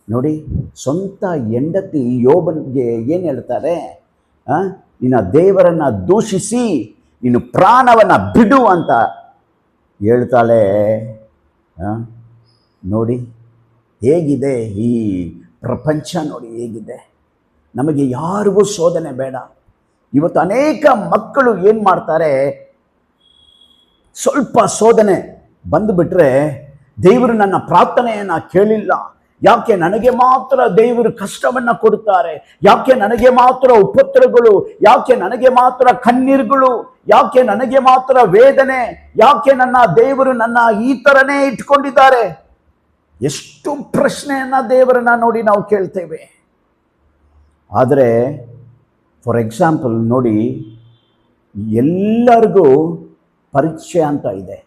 ನೋಡಿ, ಸ್ವಂತ ಹೆಂಡತಿ ಯೋಬನಿಗೆ ಏನು ಹೇಳ್ತಾರೆ? ನಿನ್ನ ದೇವರನ್ನು ದೂಷಿಸಿ ನೀನು ಪ್ರಾಣವನ್ನು ಬಿಡು ಅಂತ ಹೇಳ್ತಾಳೆ. ನೋಡಿ ಹೇಗಿದೆ ಈ ಪ್ರಪಂಚ, ನೋಡಿ ಹೇಗಿದೆ. ನಮಗೆ ಯಾರಿಗೂ ಶೋಧನೆ ಬೇಡ. ಇವತ್ತು ಅನೇಕ ಮಕ್ಕಳು ಏನು ಮಾಡ್ತಾರೆ, ಸ್ವಲ್ಪ ಶೋಧನೆ ಬಂದುಬಿಟ್ರೆ ದೇವರು ನನ್ನ ಪ್ರಾರ್ಥನೆಯನ್ನು ಕೇಳಿಲ್ಲ, ಯಾಕೆ ನನಗೆ ಮಾತ್ರ ದೇವರು ಕಷ್ಟವನ್ನು ಕೊಡುತ್ತಾರೆ, ಯಾಕೆ ನನಗೆ ಮಾತ್ರ ಉಪದ್ರವಗಳು, ಯಾಕೆ ನನಗೆ ಮಾತ್ರ ಕಣ್ಣೀರುಗಳು, ಯಾಕೆ ನನಗೆ ಮಾತ್ರ ವೇದನೆ, ಯಾಕೆ ನನ್ನ ದೇವರು ನನ್ನ ಈ ಥರನೇ ಇಟ್ಕೊಂಡಿದ್ದಾರೆ? ಎಷ್ಟು ಪ್ರಶ್ನೆಯನ್ನು ದೇವರನ್ನ ನೋಡಿ ನಾವು ಕೇಳ್ತೇವೆ. ಆದರೆ ಫಾರ್ ಎಕ್ಸಾಂಪಲ್ ನೋಡಿ, ಎಲ್ಲರಿಗೂ ಪರೀಕ್ಷೆ ಅಂತ ಇದೆ,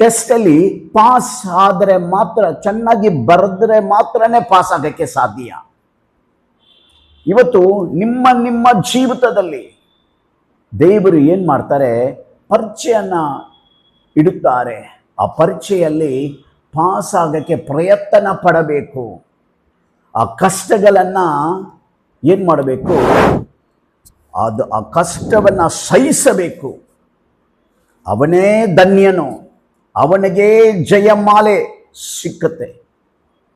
ಟೆಸ್ಟಲ್ಲಿ ಪಾಸ್ ಆದರೆ ಮಾತ್ರ, ಚೆನ್ನಾಗಿ ಬರೆದ್ರೆ ಮಾತ್ರನೇ ಪಾಸ್ ಆಗೋಕ್ಕೆ ಸಾಧ್ಯ. ಇವತ್ತು ನಿಮ್ಮ ಜೀವಿತದಲ್ಲಿ ದೇವರು ಏನು ಮಾಡ್ತಾರೆ, ಪರೀಕ್ಷೆಯನ್ನು ಇಡುತ್ತಾರೆ. ಆ ಪರೀಕ್ಷೆಯಲ್ಲಿ ಪಾಸ್ ಆಗೋಕ್ಕೆ ಪ್ರಯತ್ನ ಪಡಬೇಕು. ಆ ಕಷ್ಟಗಳನ್ನು ಏನು ಮಾಡಬೇಕು, ಆ ಕಷ್ಟವನ್ನು ಸಹಿಸಬೇಕು. ಅವನೇ ಧನ್ಯನು, ಅವನಿಗೆ ಜಯಮಾಲೆ ಸಿಕ್ಕುತ್ತೆ.